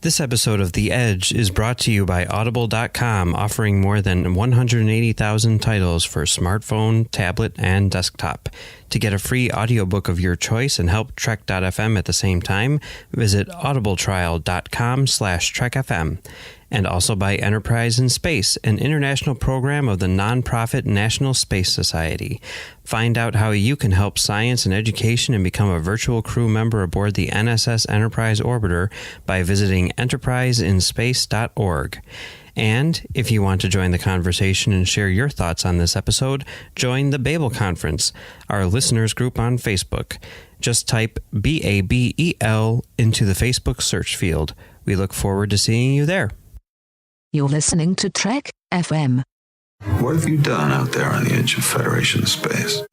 This episode of The Edge is brought to you by Audible.com, offering more than 180,000 titles for smartphone, tablet, and desktop. To get a free audiobook of your choice and help Trek.fm at the same time, visit audibletrial.com/trekfm. And also by Enterprise in Space, an international program of the nonprofit National Space Society. Find out how you can help science and education and become a virtual crew member aboard the NSS Enterprise Orbiter by visiting enterpriseinspace.org. And if you want to join the conversation and share your thoughts on this episode, join the Babel Conference, our listeners group on Facebook. Just type BABEL into the Facebook search field. We look forward to seeing you there. You're listening to Trek FM. What have you done out there on the edge of Federation space?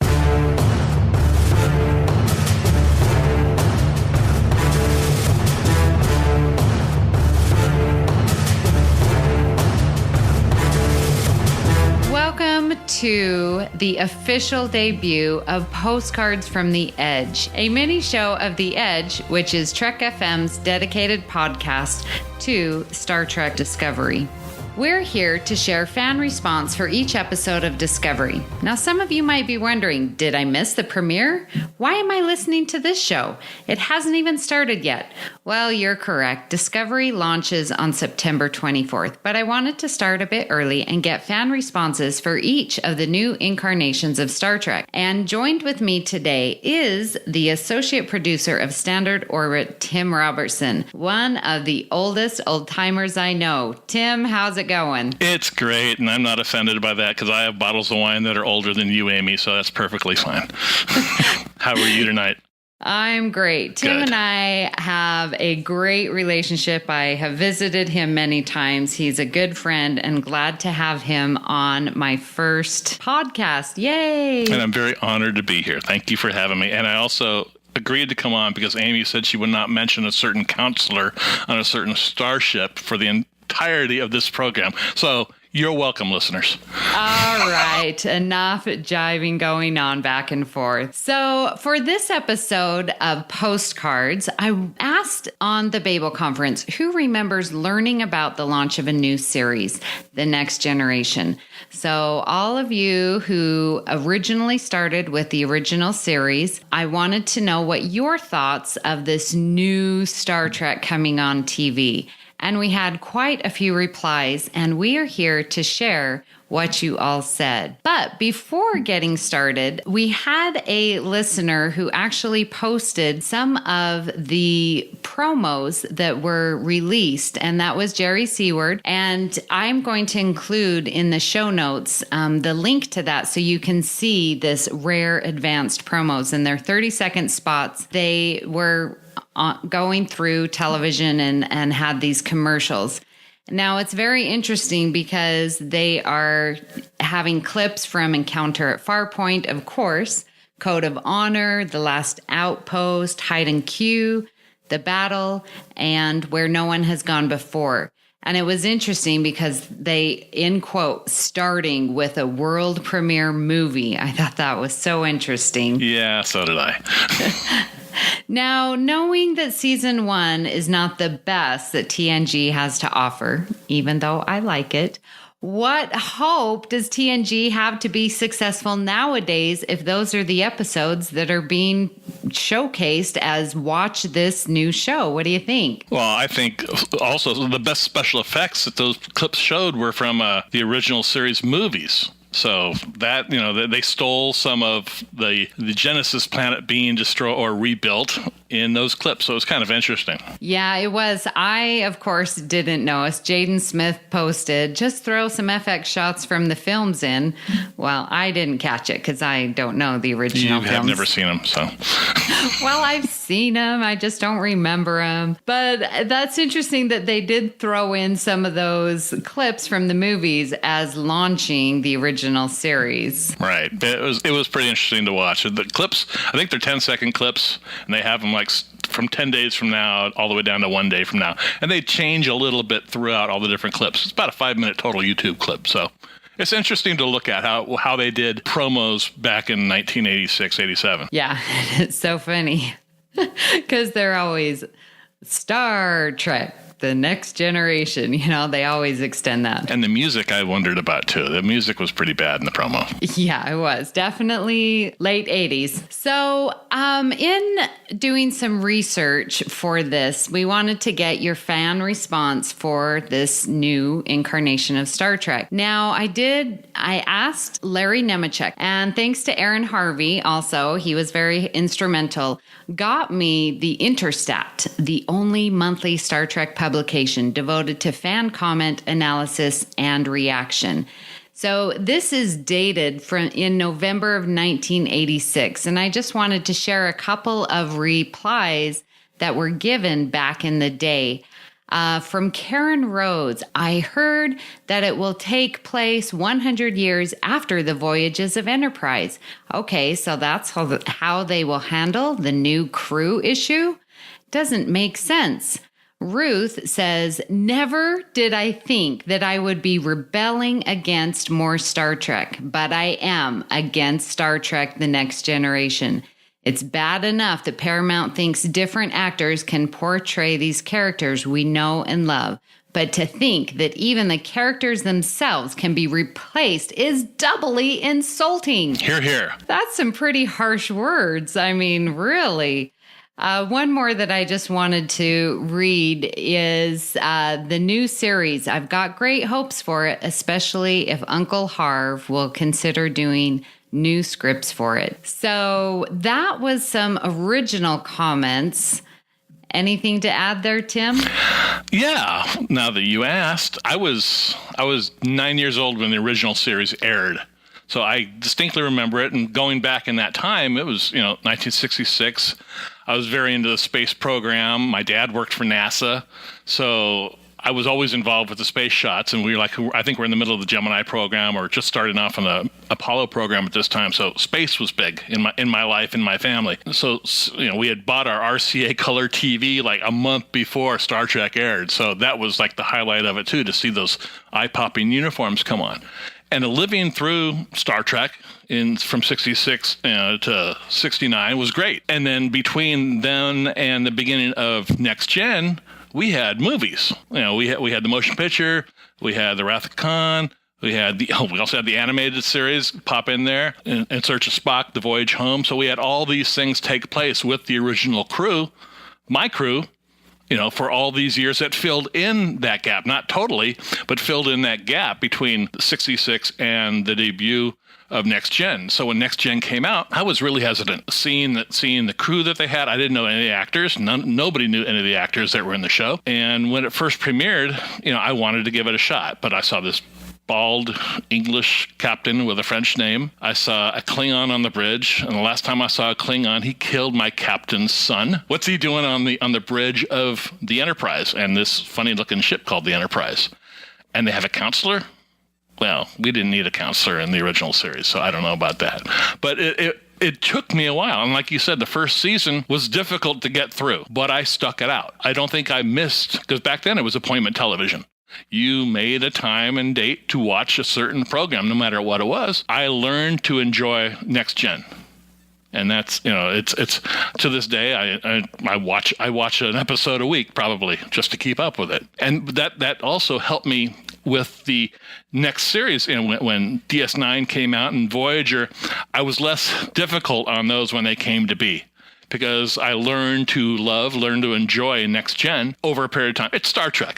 Welcome to the official debut of Postcards from the Edge, a mini show of The Edge, which is Trek FM's dedicated podcast to Star Trek Discovery. We're here to share fan response for each episode of Discovery. Now, some of you might be wondering, did I miss the premiere? Why am I listening to this show? It hasn't even started yet. Well, you're correct. Discovery launches on September 24th, but I wanted to start a bit early and get fan responses for each of the new incarnations of Star Trek. And joined with me today is the associate producer of Standard Orbit, Tim Robertson, one of the oldest old-timers I know. Tim, how's it going? It's great, and I'm not offended by that because I have bottles of wine that are older than you, Amy, so that's perfectly fine. How are you tonight? I'm great. Tim Good. and I have a great relationship. I have visited him many times. He's a good friend and glad to have him on my first podcast. Yay! And I'm very honored to be here. Thank you for having me. And I also agreed to come on because Amy said she would not mention a certain counselor on a certain starship for the entirety of this program. So you're welcome, listeners. All right. Enough jiving going on back and forth. So for this episode of Postcards, I asked on the Babel Conference, who remembers learning about the launch of a new series, The Next Generation? So all of you who originally started with the original series, I wanted to know what your thoughts of this new Star Trek coming on TV. And we had quite a few replies, and we are here to share what you all said. But before getting started, we had a listener who actually posted some of the promos that were released, and that was Jerry Seward. And I'm going to include in the show notes the link to that so you can see this rare advanced promos. And they're 30-second spots. They were going through television and had these commercials. Now, it's very interesting because they are having clips from Encounter at Farpoint, of course, Code of Honor, The Last Outpost, Hide and Q, The Battle, and Where No One Has Gone Before. And it was interesting because they, in quote, starting with a world premiere movie. I thought that was so interesting. Yeah, so did I. Now, knowing that season 1 is not the best that TNG has to offer, even though I like it, what hope does TNG have to be successful nowadays if those are the episodes that are being showcased as watch this new show? What do you think? Well, I think also the best special effects that those clips showed were from the original series movies. So that, they stole some of the Genesis planet being destroyed or rebuilt in those clips. So it's kind of interesting. Yeah, it was. I, of course, didn't notice. Jaden Smith posted, just throw some FX shots from the films in. Well, I didn't catch it because I don't know the original films. I've never seen them, so. Well, I've seen them. I just don't remember them. But that's interesting that they did throw in some of those clips from the movies as launching the original series. Right. It was pretty interesting to watch. The clips, I think they're 10-second clips, and they have them like from 10 days from now all the way down to 1 day from now. And they change a little bit throughout all the different clips. It's about a 5-minute total YouTube clip. So it's interesting to look at how they did promos back in 1986, 87. Yeah, it's so funny because they're always Star Trek, the next generation. You know, they always extend that. And the music I wondered about, too. The music was pretty bad in the promo. Yeah, it was. Definitely late 80s. So in doing some research for this, we wanted to get your fan response for this new incarnation of Star Trek. Now, I asked Larry Nemechek, and thanks to Aaron Harvey also, he was very instrumental, got me the Interstat, the only monthly Star Trek publication devoted to fan comment, analysis, and reaction. So this is dated in November of 1986, and I just wanted to share a couple of replies that were given back in the day. From Karen Rhodes, I heard that it will take place 100 years after the voyages of Enterprise. Okay, so that's how they will handle the new crew issue? Doesn't make sense. Ruth says, never did I think that I would be rebelling against more Star Trek, but I am against Star Trek The Next Generation. It's bad enough that Paramount thinks different actors can portray these characters we know and love. But to think that even the characters themselves can be replaced is doubly insulting. Hear, hear. That's some pretty harsh words. I mean, really. One more that I just wanted to read is the new series. I've got great hopes for it, especially if Uncle Harv will consider doing new scripts for it. So that was some original comments. Anything to add there, Tim? Yeah. Now that you asked, I was 9 years old when the original series aired. So I distinctly remember it. And going back in that time, it was, 1966. I was very into the space program. My dad worked for NASA. So I was always involved with the space shots, and I think we're in the middle of the Gemini program or just starting off on the Apollo program at this time. So space was big in my life, in my family. So, we had bought our RCA color TV like a month before Star Trek aired. So that was like the highlight of it too, to see those eye-popping uniforms come on. And living through Star Trek from 66 to 69 was great. And then between then and the beginning of Next Gen, we had movies. We had the motion picture, we had the Wrath of Khan, we also had the animated series pop in there, In Search of Spock, The Voyage Home. So we had all these things take place with the original crew, my crew, for all these years that filled in that gap, not totally, but filled in that gap between 66 and the debut of Next Gen. So when Next Gen came out, I was really hesitant. Seeing the crew that they had, I didn't know any of the actors. Nobody knew any of the actors that were in the show. And when it first premiered, I wanted to give it a shot, but I saw this bald English captain with a French name. I saw a Klingon on the bridge, and the last time I saw a Klingon, he killed my captain's son. What's he doing on the bridge of the Enterprise and this funny-looking ship called the Enterprise? And they have a counselor? Well, we didn't need a counselor in the original series, so I don't know about that. But it took me a while. And like you said, the first season was difficult to get through, but I stuck it out. I don't think I missed, because back then it was appointment television. You made a time and date to watch a certain program, no matter what it was. I learned to enjoy Next Gen. And that's, it's to this day, I watch an episode a week, probably, just to keep up with it. And that also helped me with the next series. When DS9 came out and Voyager, I was less difficult on those when they came to be, because I learned to enjoy Next Gen over a period of time. It's Star Trek,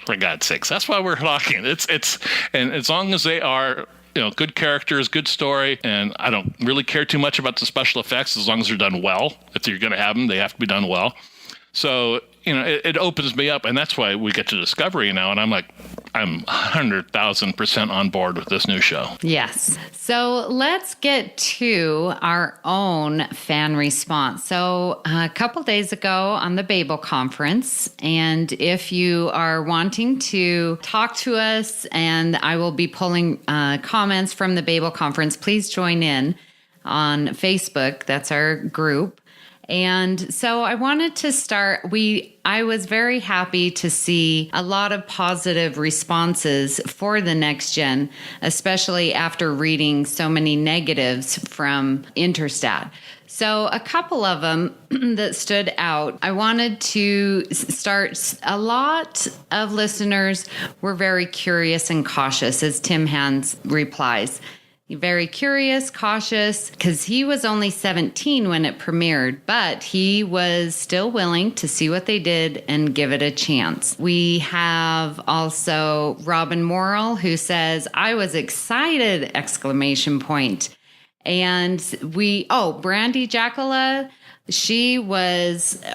for God's sakes. That's why we're talking. And as long as they are, good characters, good story, and I don't really care too much about the special effects as long as they're done well. If you're going to have them, they have to be done well. So, it opens me up, and that's why we get to Discovery now, and I'm 100,000% on board with this new show. Yes. So let's get to our own fan response. So a couple days ago on the Babel conference, and if you are wanting to talk to us, and I will be pulling comments from the Babel conference, please join in on Facebook. That's our group. And so I wanted to start. I was very happy to see a lot of positive responses for the next gen, especially after reading so many negatives from Interstat. So a couple of them that stood out, I wanted to start. A lot of listeners were very curious and cautious, as Tim Hans replies. Very curious, cautious, because he was only 17 when it premiered, but he was still willing to see what they did and give it a chance. We have also Robin Morrill, who says, I was excited, exclamation point. And Brandy Jacala,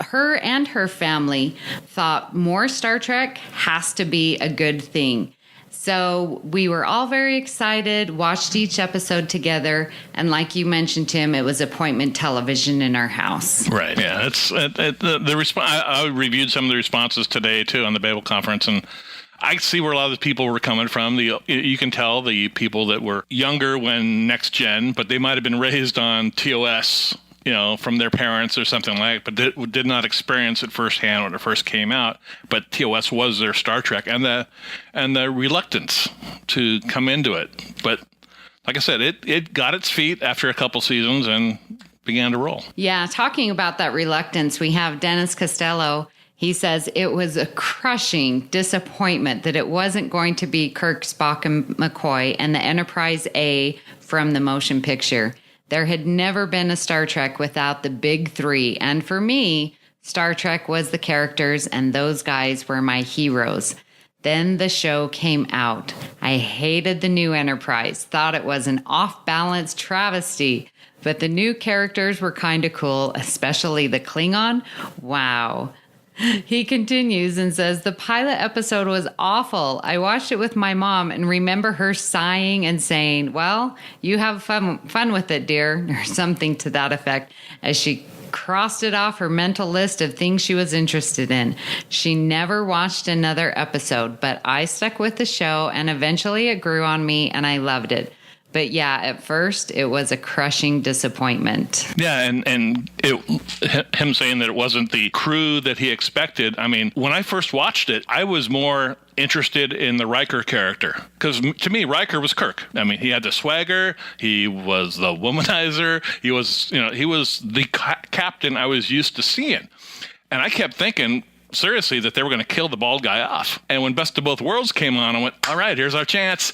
her and her family thought more Star Trek has to be a good thing. So we were all very excited, watched each episode together, and like you mentioned, Tim, it was appointment television in our house. Right. Yeah. I reviewed some of the responses today too on the Babel conference, and I see where a lot of the people were coming from. You can tell the people that were younger when Next Gen, but they might have been raised on TOS, from their parents or something like that, but did not experience it firsthand when it first came out. But TOS was their Star Trek, and the reluctance to come into it. But like I said, it got its feet after a couple seasons and began to roll. Yeah, talking about that reluctance, we have Dennis Costello. He says it was a crushing disappointment that it wasn't going to be Kirk, Spock, and McCoy and the Enterprise A from the motion picture. There had never been a Star Trek without the big three. And for me, Star Trek was the characters, and those guys were my heroes. Then the show came out. I hated the new Enterprise, thought it was an off-balance travesty. But the new characters were kind of cool, especially the Klingon. Wow. He continues and says, the pilot episode was awful. I watched it with my mom and remember her sighing and saying, well, you have fun with it, dear, or something to that effect, as she crossed it off her mental list of things she was interested in. She never watched another episode, but I stuck with the show and eventually it grew on me and I loved it. But yeah, at first it was a crushing disappointment. Yeah, and him saying that it wasn't the crew that he expected. I mean, when I first watched it, I was more interested in the Riker character, because to me, Riker was Kirk. I mean, he had the swagger, he was the womanizer, he was the captain I was used to seeing, and I kept thinking, seriously, that they were going to kill the bald guy off. And when Best of Both Worlds came on, I went, all right, here's our chance.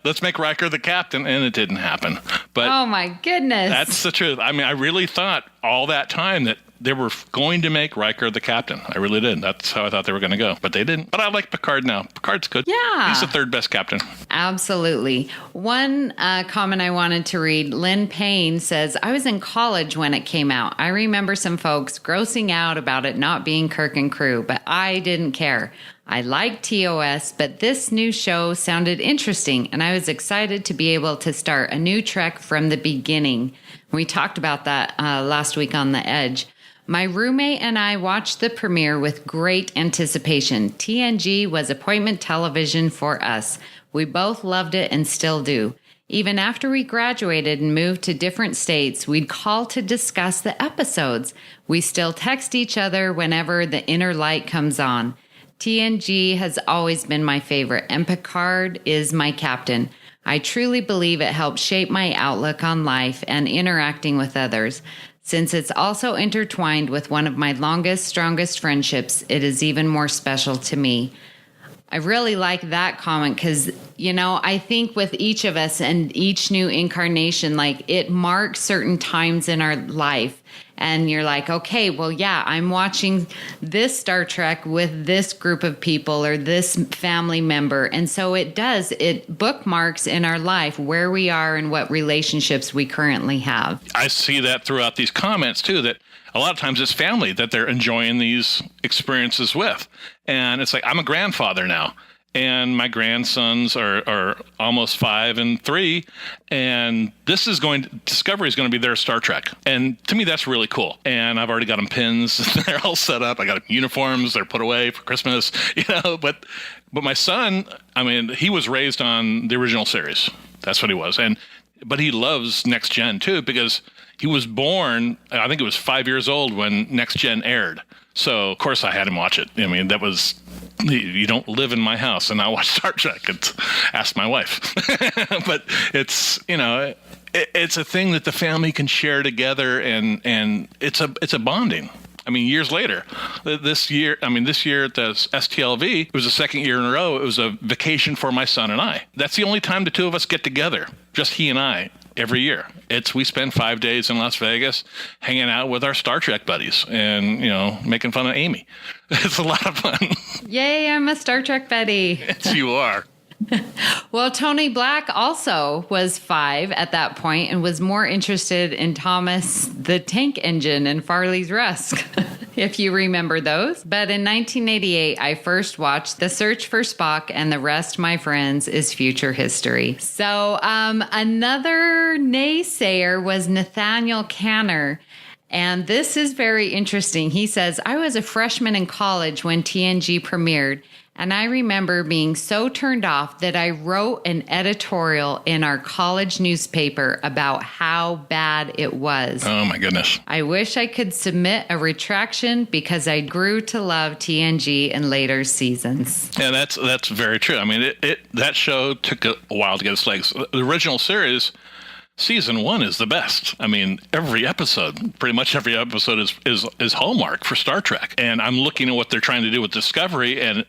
Let's make Riker the captain. And it didn't happen. But oh my goodness. That's the truth. I mean, I really thought all that time that they were going to make Riker the captain. I really did. That's how I thought they were going to go. But they didn't. But I like Picard now. Picard's good. Yeah. He's the third best captain. Absolutely. One comment I wanted to read, Lynn Payne says, I was in college when it came out. I remember some folks grossing out about it not being Kirk and crew, but I didn't care. I liked TOS, but this new show sounded interesting, and I was excited to be able to start a new Trek from the beginning. We talked about that last week on The Edge. My roommate and I watched the premiere with great anticipation. TNG was appointment television for us. We both loved it and still do. Even after we graduated and moved to different states, we'd call to discuss the episodes. We still text each other whenever the inner light comes on. TNG has always been my favorite, and Picard is my captain. I truly believe it helped shape my outlook on life and interacting with others. Since it's also intertwined with one of my longest, strongest friendships, it is even more special to me. I really like that comment because, I think with each of us and each new incarnation, like it marks certain times in our life. And you're like, okay, well, yeah, I'm watching this Star Trek with this group of people or this family member. And so it bookmarks in our life where we are and what relationships we currently have. I see that throughout these comments, too, that a lot of times it's family that they're enjoying these experiences with. And it's like, I'm a grandfather now. And my grandsons are almost 5 and 3, and Discovery is going to be their Star Trek. And to me, that's really cool. And I've already got them pins; they're all set up. I got uniforms; they're put away for Christmas. But my son, I mean, he was raised on the original series. That's what he was, but he loves Next Gen too because He was born, I think it was 5 years old when Next Gen aired. So, of course, I had him watch it. I mean, that was, you don't live in my house and I watch Star Trek. Ask my wife. But it's, it's a thing that the family can share together, and it's a bonding. I mean, years later, this year at the STLV, it was the second year in a row. It was a vacation for my son and I. That's the only time the two of us get together, just he and I, every year. We spend 5 days in Las Vegas hanging out with our Star Trek buddies and, making fun of Amy. It's a lot of fun. Yay, I'm a Star Trek buddy. Yes, you are. Well, Tony Black also was 5 at that point and was more interested in Thomas the Tank Engine and Farley's Rusk, if you remember those. But in 1988, I first watched The Search for Spock, and the rest, my friends, is future history. So another naysayer was Nathaniel Canner. And this is very interesting. He says, I was a freshman in college when TNG premiered, and I remember being so turned off that I wrote an editorial in our college newspaper about how bad it was. Oh, my goodness. I wish I could submit a retraction because I grew to love TNG in later seasons. Yeah, that's very true. I mean, that show took a while to get its legs. The original series, Season 1 is the best. I mean, pretty much every episode is hallmark for Star Trek. And I'm looking at what they're trying to do with Discovery, and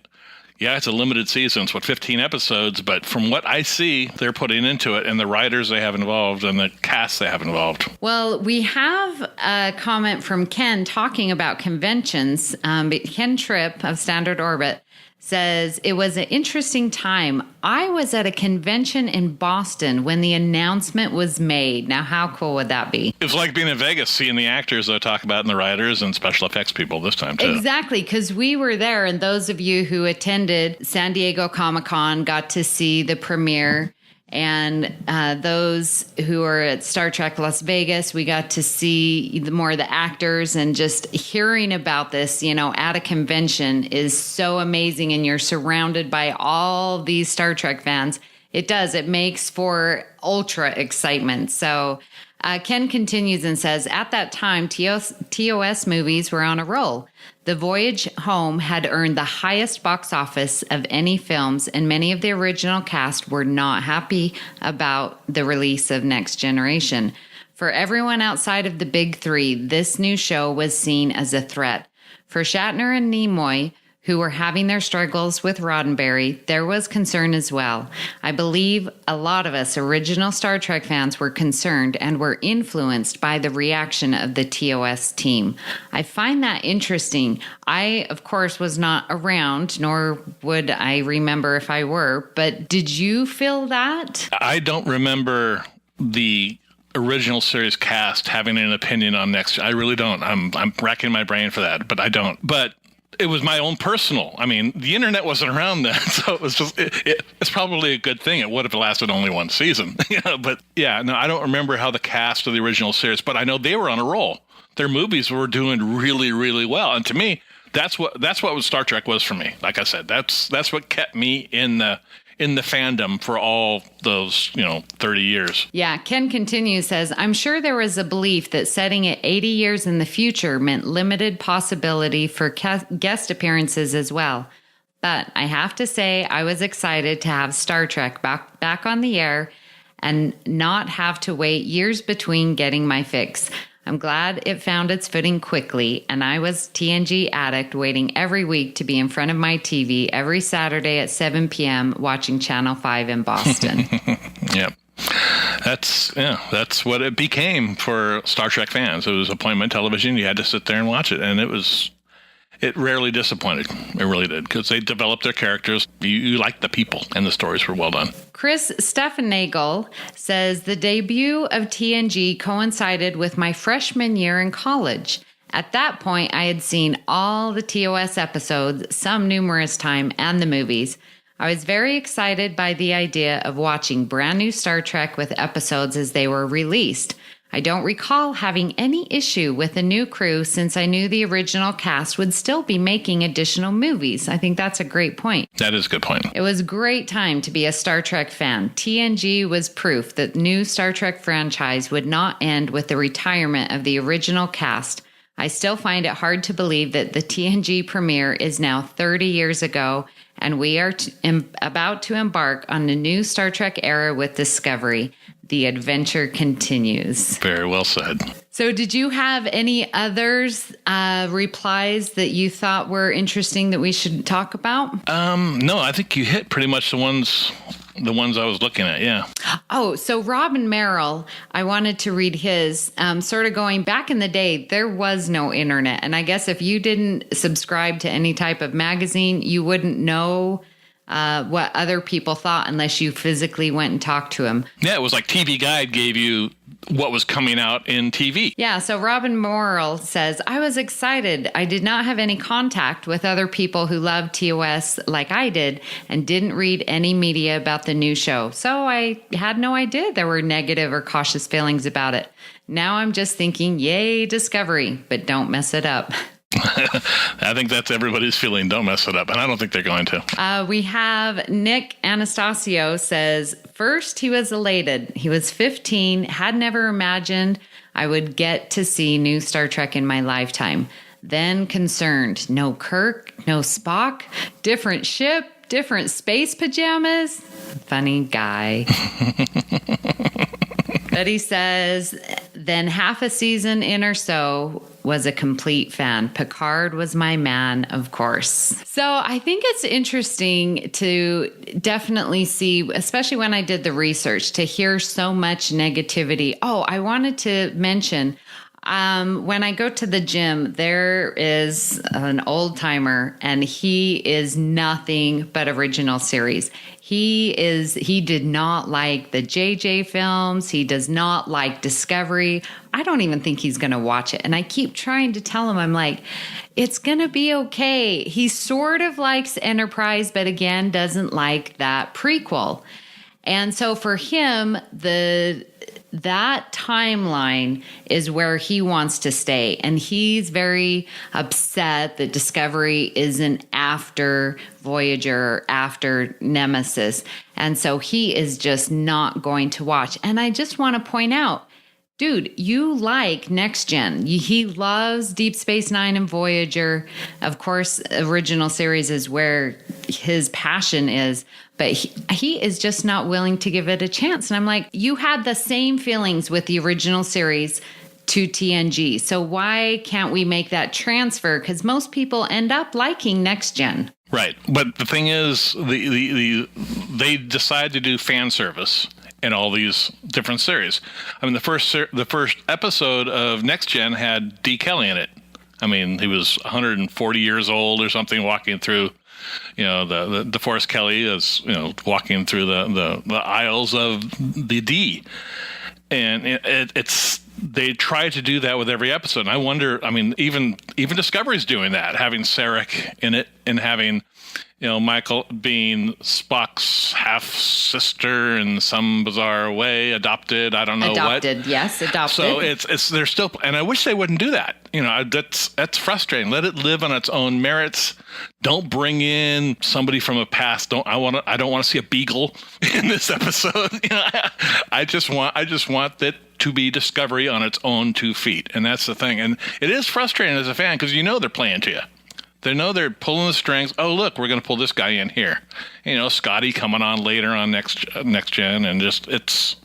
yeah, it's a limited season. It's 15 episodes, but from what I see, they're putting into it, and the writers they have involved and the cast they have involved. Well, we have a comment from Ken talking about conventions. Ken Tripp of Standard Orbit says, it was an interesting time. I was at a convention in Boston when the announcement was made. Now, how cool would that be? It was like being in Vegas, seeing the actors they talk about and the writers and special effects people this time, too. Exactly, because we were there, and those of you who attended San Diego Comic-Con got to see the premiere. And those who are at Star Trek Las Vegas, we got to see more of the actors, and just hearing about this, at a convention is so amazing. And you're surrounded by all these Star Trek fans. It makes for ultra excitement. So Ken continues and says, at that time, TOS movies were on a roll. The Voyage Home had earned the highest box office of any films, and many of the original cast were not happy about the release of Next Generation. For everyone outside of the big three, this new show was seen as a threat. For Shatner and Nimoy, who were having their struggles with Roddenberry, there was concern as well. I believe a lot of us original Star Trek fans were concerned and were influenced by the reaction of the TOS team. I find that interesting. I, of course, was not around, nor would I remember if I were, but did you feel that? I don't remember the original series cast having an opinion on Next. I really don't. I'm racking my brain for that, but I don't. But it was my own personal. I mean, the internet wasn't around then, so it was just. It's probably a good thing. It would have lasted only one season, But yeah, no, I don't remember how the cast of the original series, but I know they were on a roll. Their movies were doing really, really well, and to me, that's what Star Trek was for me. Like I said, that's what kept me in the fandom for all those, 30 years. Yeah, Ken continues, says, I'm sure there was a belief that setting it 80 years in the future meant limited possibility for guest appearances as well. But I have to say, I was excited to have Star Trek back on the air and not have to wait years between getting my fix. I'm glad it found its footing quickly, and I was TNG addict waiting every week to be in front of my TV every Saturday at 7 p.m. watching Channel 5 in Boston. Yep. That's what it became for Star Trek fans. It was appointment television. You had to sit there and watch it, and it rarely disappointed. It really did, because they developed their characters. You liked the people, and the stories were well done. Chris Steffenagel says, the debut of TNG coincided with my freshman year in college. At that point, I had seen all the TOS episodes, some numerous times, and the movies. I was very excited by the idea of watching brand new Star Trek with episodes as they were released. I don't recall having any issue with the new crew since I knew the original cast would still be making additional movies. I think that's a great point. That is a good point. It was a great time to be a Star Trek fan. TNG was proof that the new Star Trek franchise would not end with the retirement of the original cast. I still find it hard to believe that the TNG premiere is now 30 years ago, and we are about to embark on a new Star Trek era with Discovery. The adventure continues. Very well said. So did you have any others replies that you thought were interesting that we should talk about? No, I think you hit pretty much the ones I was looking at, yeah. Oh, so Robin Merrill, I wanted to read his, sort of going back in the day, there was no internet. And I guess if you didn't subscribe to any type of magazine, you wouldn't know what other people thought unless you physically went and talked to them. Yeah, it was like TV Guide gave you what was coming out in TV. Yeah, so Robin Morrill says, I was excited. I did not have any contact with other people who loved TOS like I did and didn't read any media about the new show. So I had no idea there were negative or cautious feelings about it. Now I'm just thinking, yay, Discovery, but don't mess it up. I think that's everybody's feeling. Don't mess it up. And I don't think they're going to. We have Nick Anastasio says, first, he was elated. He was 15, had never imagined I would get to see new Star Trek in my lifetime. Then concerned, no Kirk, no Spock, different ship, different space pajamas. Funny guy. But he says, then half a season in or so was a complete fan. Picard was my man, of course. So I think it's interesting to definitely see, especially when I did the research, to hear so much negativity. Oh, I wanted to mention, when I go to the gym, there is an old timer and he is nothing but original series. He did not like the JJ films. He does not like Discovery. I don't even think he's going to watch it. And I keep trying to tell him, I'm like, it's going to be okay. He sort of likes Enterprise, but again, doesn't like that prequel. And so for him, that timeline is where he wants to stay. And he's very upset that Discovery isn't after Voyager, after Nemesis. And so he is just not going to watch. And I just want to point out, dude, you like Next Gen. He loves Deep Space Nine and Voyager. Of course, original series is where his passion is. But he is just not willing to give it a chance. And I'm like, you had the same feelings with the original series to TNG. So why can't we make that transfer? Because most people end up liking Next Gen. Right. But the thing is, they decide to do fan service in all these different series. I mean, the first episode of Next Gen had D. Kelly in it. I mean, he was 140 years old or something, walking through, the DeForest Kelly is, walking through the aisles of the D. And it's they try to do that with every episode. And I wonder, I mean, even Discovery's doing that, having Sarek in it and having, Michael being Spock's half-sister in some bizarre way, adopted, I don't know what. Adopted, yes, adopted. So it's they're still, and I wish they wouldn't do that. That's frustrating. Let it live on its own merits. Don't bring in somebody from a past. I don't want to see a beagle in this episode. I just want that to be Discovery on its own 2 feet, and that's the thing. And it is frustrating as a fan because they're playing to you. They know they're pulling the strings. Oh, look, we're going to pull this guy in here. Scotty coming on later on next Gen, and just it's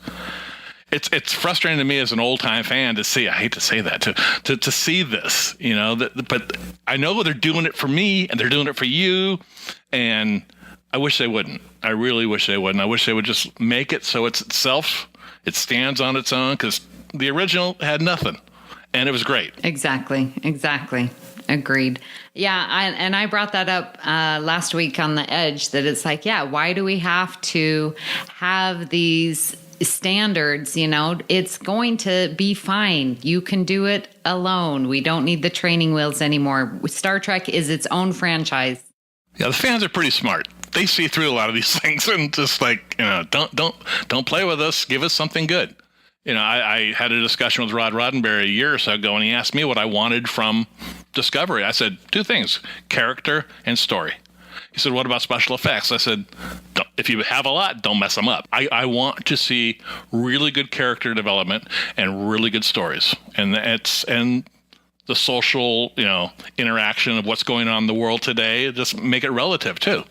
frustrating to me as an old time fan to see. I hate to say that to see this, but I know they're doing it for me and they're doing it for you, and I wish they wouldn't. I really wish they wouldn't. I wish they would just make it so it's itself. It stands on its own because the original had nothing, and it was great. Exactly. Agreed. Yeah, I brought that up last week on The Edge, that it's like, why do we have to have these standards? It's going to be fine. You can do it alone. We don't need the training wheels anymore. Star Trek is its own franchise. Yeah, the fans are pretty smart. They see through a lot of these things and just like, don't play with us. Give us something good. I had a discussion with Rod Roddenberry a year or so ago, and he asked me what I wanted from Discovery. I said, 2 things, character and story. He said, what about special effects? I said, if you have a lot, don't mess them up. I want to see really good character development and really good stories. And the social, interaction of what's going on in the world today, just make it relative too.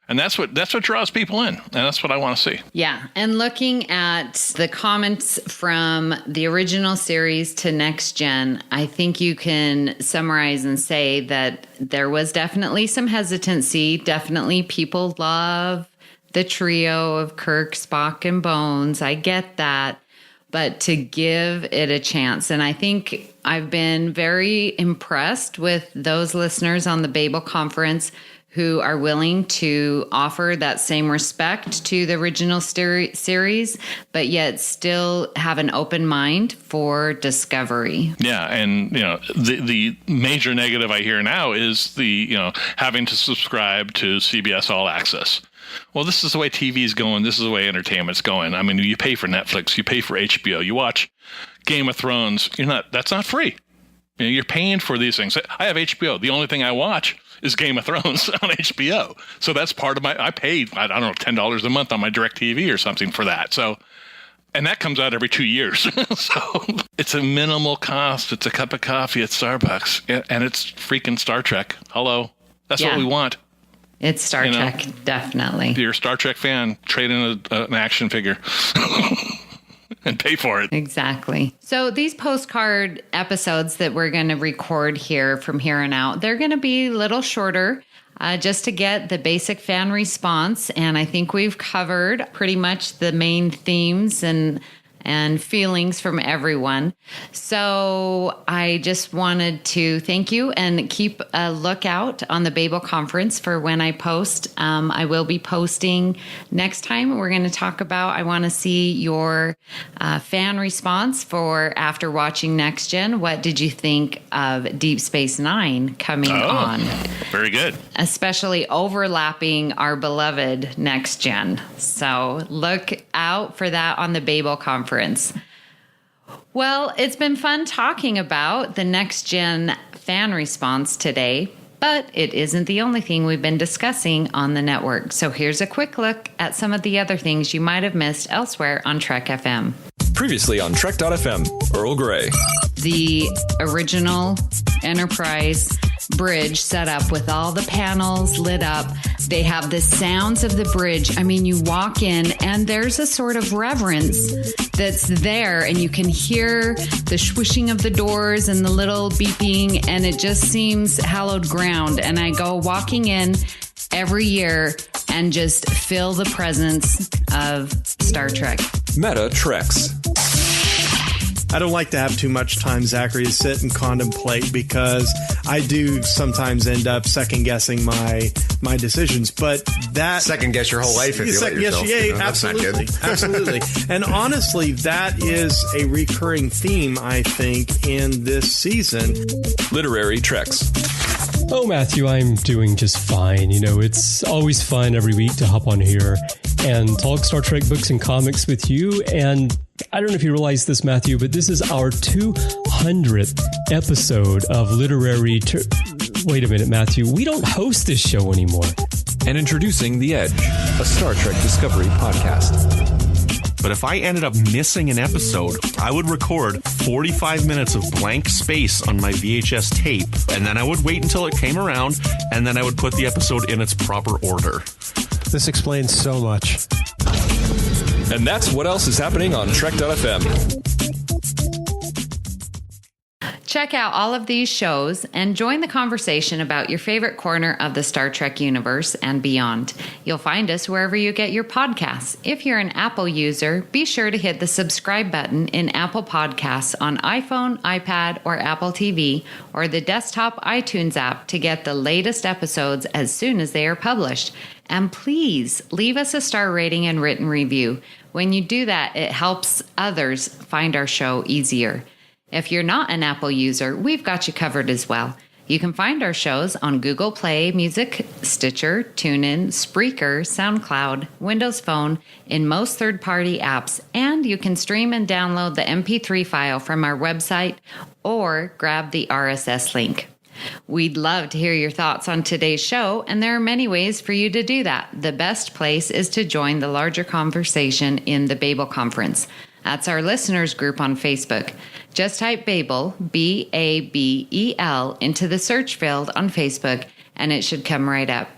And that's what draws people in. And that's what I want to see. Yeah. And looking at the comments from the original series to Next Gen, I think you can summarize and say that there was definitely some hesitancy. Definitely people love the trio of Kirk, Spock, and Bones. I get that. But to give it a chance. And I think I've been very impressed with those listeners on the Babel Conference who are willing to offer that same respect to the original series, but yet still have an open mind for Discovery. Yeah, and the major negative I hear now is the having to subscribe to CBS All Access. Well, this is the way TV's going. This is the way entertainment's going. I mean, you pay for Netflix, you pay for HBO, you watch Game of Thrones. That's not free. You're paying for these things. I have HBO. The only thing I watch is Game of Thrones on HBO. So that's part of I paid, I don't know, $10 a month on my DirecTV or something for that. So, and that comes out every 2 years. So it's a minimal cost. It's a cup of coffee at Starbucks, and it's freaking Star Trek. Hello. That's what we want. It's Star Trek, definitely. If you're a Star Trek fan, trade in an action figure. And pay for it. Exactly. So these postcard episodes that we're going to record here from here on out, they're going to be a little shorter just to get the basic fan response. And I think we've covered pretty much the main themes and feelings from everyone. So I just wanted to thank you and keep a lookout on the Babel Conference for when I post. I will be posting next time. We're going to talk about, I want to see your fan response for after watching Next Gen. What did you think of Deep Space Nine coming on? Very good. Especially overlapping our beloved Next Gen. So look out for that on the Babel Conference. Well, it's been fun talking about the Next Gen fan response today, but it isn't the only thing we've been discussing on the network. So here's a quick look at some of the other things you might have missed elsewhere on Trek FM. Previously on Trek.fm, Earl Grey. The original Enterprise bridge set up with all the panels lit up. They have the sounds of the bridge. I mean, you walk in and there's a sort of reverence that's there, and you can hear the swishing of the doors and the little beeping, and it just seems hallowed ground. And I go walking in every year and just feel the presence of Star Trek. Meta Treks. I don't like to have too much time, Zachary, to sit and contemplate, because I do sometimes end up second-guessing my decisions. But that... Second-guess your whole life if you let yourself. Absolutely. Absolutely. And honestly, that is a recurring theme, I think, in this season. Literary Treks. Oh, Matthew, I'm doing just fine. It's always fun every week to hop on here and talk Star Trek books and comics with you. And I don't know if you realize this, Matthew, but this is our 200th episode of Literary... Wait a minute, Matthew. We don't host this show anymore. And introducing The Edge, a Star Trek Discovery podcast. But if I ended up missing an episode, I would record 45 minutes of blank space on my VHS tape, and then I would wait until it came around, and then I would put the episode in its proper order. This explains so much. And that's what else is happening on Trek.fm. Check out all of these shows and join the conversation about your favorite corner of the Star Trek universe and beyond. You'll find us wherever you get your podcasts. If you're an Apple user, be sure to hit the subscribe button in Apple Podcasts on iPhone, iPad, or Apple TV, or the desktop iTunes app to get the latest episodes as soon as they are published. And please leave us a star rating and written review. When you do that, it helps others find our show easier. If you're not an Apple user, we've got you covered as well. You can find our shows on Google Play Music, Stitcher, TuneIn, Spreaker, SoundCloud, Windows Phone, in most third-party apps, and you can stream and download the MP3 file from our website or grab the RSS link. We'd love to hear your thoughts on today's show, and there are many ways for you to do that. The best place is to join the larger conversation in the Babel Conference. That's our listeners group on Facebook. Just type Babel, B-A-B-E-L, into the search field on Facebook, and it should come right up.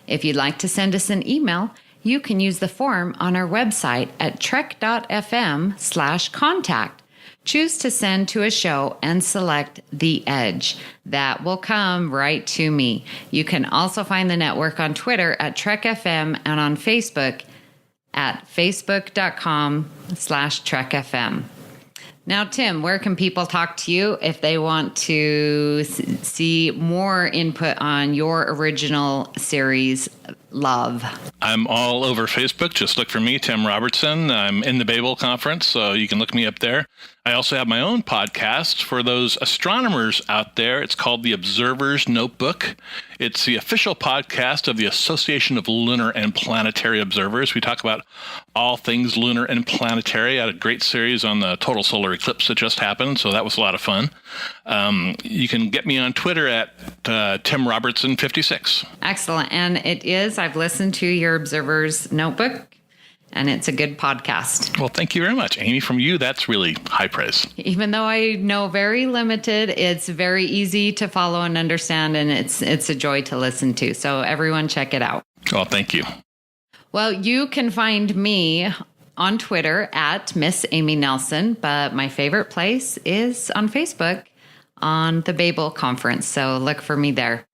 If you'd like to send us an email, you can use the form on our website at trek.fm/contact. Choose to send to a show and select The Edge. That will come right to me. You can also find the network on Twitter at TrekFM and on Facebook at facebook.com/TrekFM. Now, Tim, where can people talk to you if they want to see more input on your original series, Love? I'm all over Facebook. Just look for me, Tim Robertson. I'm in the Babel Conference, so you can look me up there. I also have my own podcast for those astronomers out there. It's called The Observer's Notebook. It's the official podcast of the Association of Lunar and Planetary Observers. We talk about all things lunar and planetary. I had a great series on the total solar eclipse that just happened, so that was a lot of fun. You can get me on Twitter at Tim Robertson 56. Excellent. And it is, I've listened to your Observer's Notebook, and it's a good podcast. Well, thank you very much, Amy. From you, that's really high praise. Even though I know very limited, it's very easy to follow and understand, and it's a joy to listen to. So everyone check it out. Oh, thank you. Well, you can find me on Twitter at Miss Amy Nelson, but my favorite place is on Facebook on the Babel Conference. So look for me there.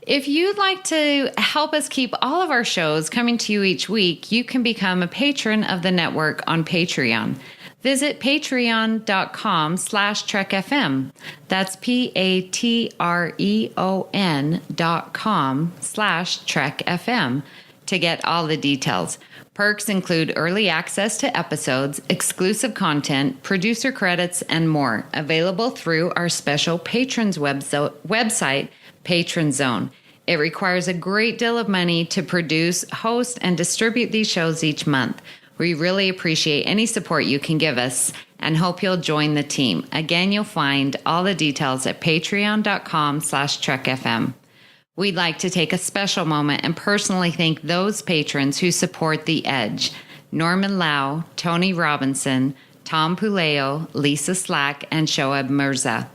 If you'd like to help us keep all of our shows coming to you each week, you can become a patron of the network on Patreon. Visit patreon.com/TrekFM. That's patreon.com/TrekFM to get all the details. Perks include early access to episodes, exclusive content, producer credits, and more, available through our special patrons website, Patron Zone. It requires a great deal of money to produce, host, and distribute these shows each month. We really appreciate any support you can give us and hope you'll join the team. Again, you'll find all the details at patreon.com/TrekFM. We'd like to take a special moment and personally thank those patrons who support The Edge: Norman Lau, Tony Robinson, Tom Puleo, Lisa Slack, and Shoaib Mirza.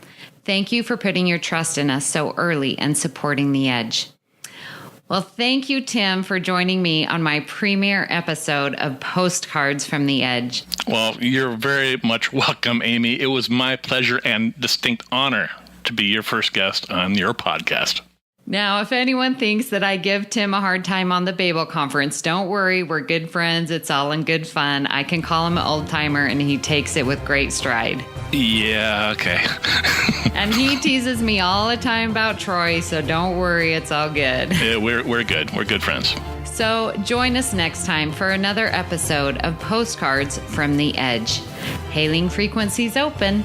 Thank you for putting your trust in us so early and supporting The Edge. Well, thank you, Tim, for joining me on my premiere episode of Postcards from The Edge. Well, you're very much welcome, Amy. It was my pleasure and distinct honor to be your first guest on your podcast. Now, if anyone thinks that I give Tim a hard time on the Babel Conference, don't worry. We're good friends. It's all in good fun. I can call him an old timer, and he takes it with great stride. Yeah, okay. And he teases me all the time about Troy, so don't worry. It's all good. Yeah, we're good. We're good friends. So join us next time for another episode of Postcards from The Edge. Hailing frequencies open.